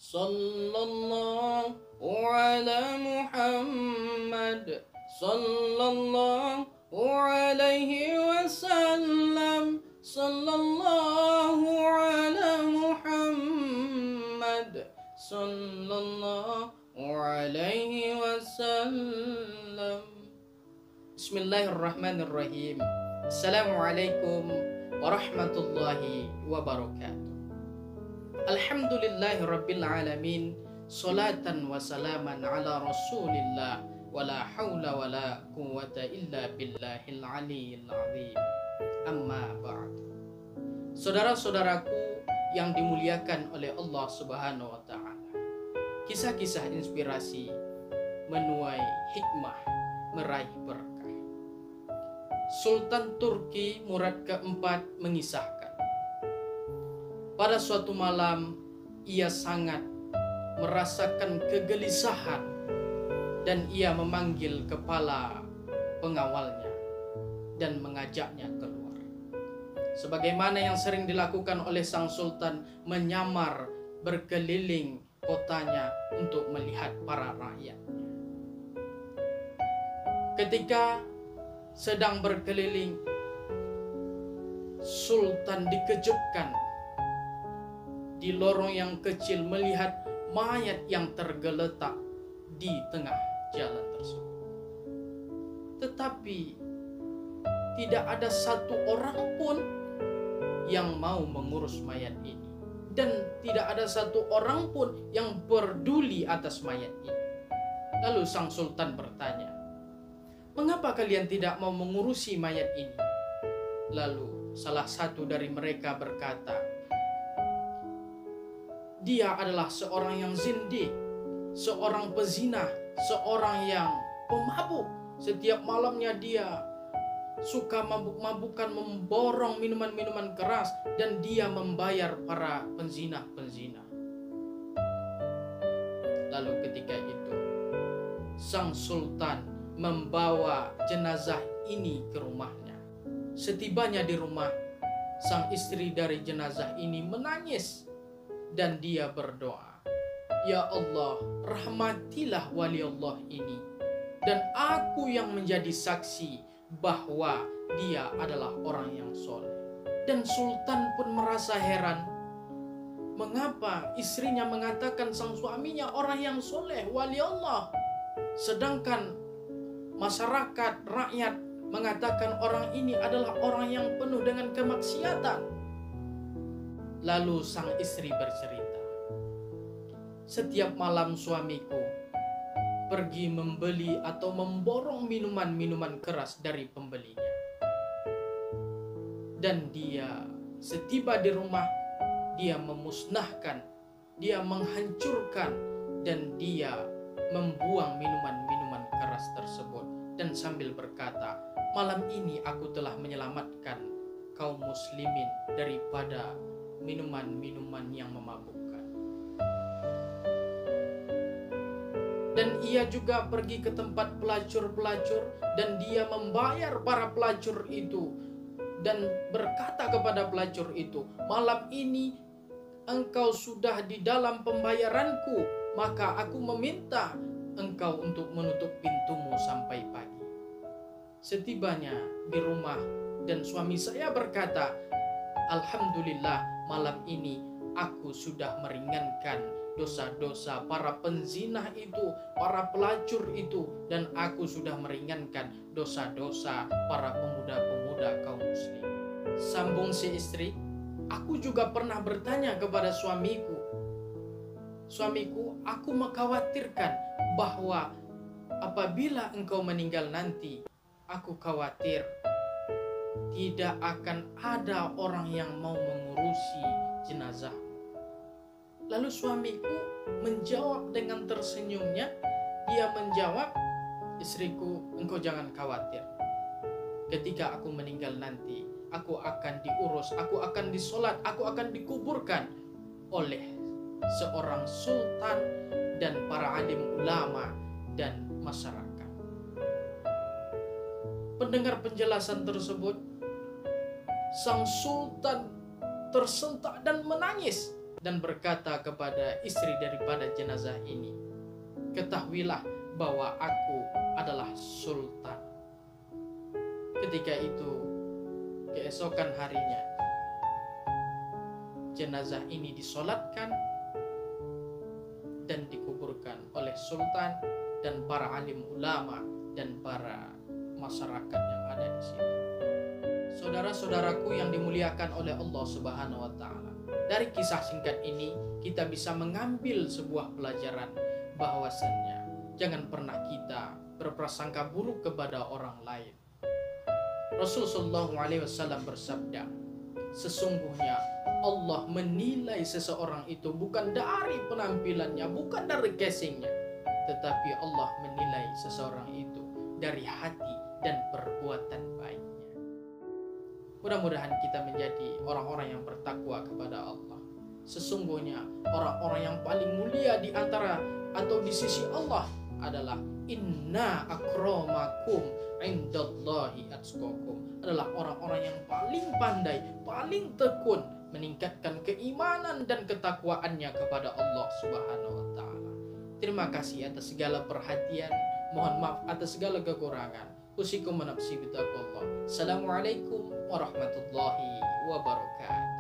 Sallallahu ala Muhammad, sallallahu alaihi wasallam, sallallahu ala Muhammad, sallallahu alaihi wasallam. Bismillahirrahmanirrahim. Assalamualaikum warahmatullahi wabarakatuh. Alhamdulillahi rabbil alamin. Salatan wa salaman ala rasulillah. Wala hawla wala quwwata illa billahil aliyil azim. Amma ba'd. Saudara-saudaraku yang dimuliakan oleh Allah Subhanahu wa ta'ala, kisah-kisah inspirasi menuai hikmah, meraih berkah. Sultan Turki Murad keempat mengisahkan, pada suatu malam ia sangat merasakan kegelisahan dan ia memanggil kepala pengawalnya dan mengajaknya keluar. Sebagaimana yang sering dilakukan oleh sang sultan, menyamar berkeliling kotanya untuk melihat para rakyatnya. Ketika sedang berkeliling, sultan dikejutkan di lorong yang kecil melihat mayat yang tergeletak di tengah jalan tersebut. Tetapi tidak ada satu orang pun yang mau mengurus mayat ini, dan tidak ada satu orang pun yang peduli atas mayat ini. Lalu sang sultan bertanya, "Mengapa kalian tidak mau mengurusi mayat ini?" Lalu salah satu dari mereka berkata, "Dia adalah seorang yang zindik, seorang pezina, seorang yang pemabuk. Setiap malamnya dia suka mabuk-mabukan, memborong minuman-minuman keras, dan dia membayar para penzina-penzina." Lalu ketika itu sang sultan membawa jenazah ini ke rumahnya. Setibanya di rumah, sang istri dari jenazah ini menangis dan dia berdoa, "Ya Allah, rahmatilah wali Allah ini, dan aku yang menjadi saksi bahwa dia adalah orang yang soleh." Dan sultan pun merasa heran, mengapa istrinya mengatakan sang suaminya orang yang soleh, wali Allah, sedangkan masyarakat, rakyat mengatakan orang ini adalah orang yang penuh dengan kemaksiatan. Lalu sang istri bercerita, "Setiap malam suamiku pergi membeli atau memborong minuman-minuman keras dari pembelinya. Dan dia setiba di rumah, dia memusnahkan, dia menghancurkan, dan dia membuang minuman-minuman keras tersebut. Dan sambil berkata, 'Malam ini aku telah menyelamatkan kaum muslimin daripada minuman-minuman yang memabukkan.' Dan ia juga pergi ke tempat pelacur-pelacur, dan dia membayar para pelacur itu dan berkata kepada pelacur itu, 'Malam ini engkau sudah di dalam pembayaranku, maka aku meminta engkau untuk menutup pintumu sampai pagi.' Setibanya di rumah dan suami saya berkata, 'Alhamdulillah, malam ini aku sudah meringankan dosa-dosa para penzina itu, para pelacur itu, dan aku sudah meringankan dosa-dosa para pemuda-pemuda kaum muslim.' Sambung si istri, 'Aku juga pernah bertanya kepada suamiku, 'Suamiku, aku mengkhawatirkan bahwa apabila engkau meninggal nanti, aku khawatir tidak akan ada orang yang mau mengurusi jenazah.' Lalu suamiku menjawab dengan tersenyumnya, dia menjawab, 'Istriku, engkau jangan khawatir. Ketika aku meninggal nanti, aku akan diurus, aku akan disolat, aku akan dikuburkan oleh seorang sultan dan para alim ulama dan masyarakat.' Pendengar penjelasan tersebut, sang sultan tersentak dan menangis. dan berkata kepada istri daripada jenazah ini, ketahuilah bahwa aku adalah sultan. Ketika itu, keesokan harinya, jenazah ini disolatkan dan dikuburkan oleh sultan dan para alim ulama dan para masyarakat yang ada di situ. Saudara-saudaraku yang dimuliakan oleh Allah Subhanahu wa taala, dari kisah singkat ini kita bisa mengambil sebuah pelajaran bahwasannya jangan pernah kita berprasangka buruk kepada orang lain. Rasulullah SAW bersabda, sesungguhnya Allah menilai seseorang itu bukan dari penampilannya, bukan dari casingnya, tetapi Allah menilai seseorang itu dari hati dan perbuatan baiknya. Mudah-mudahan kita menjadi orang-orang yang bertakwa kepada Allah. Sesungguhnya orang-orang yang paling mulia di antara atau di sisi Allah adalah inna akramakum indallahi atqakum, adalah orang-orang yang paling pandai, paling tekun meningkatkan keimanan dan ketakwaannya kepada Allah Subhanahu wa taala. Terima kasih atas segala perhatian. Mohon maaf atas segala kekurangan. Usikum wa nafsi bitaqwallah. Assalamualaikum warahmatullahi wabarakatuh.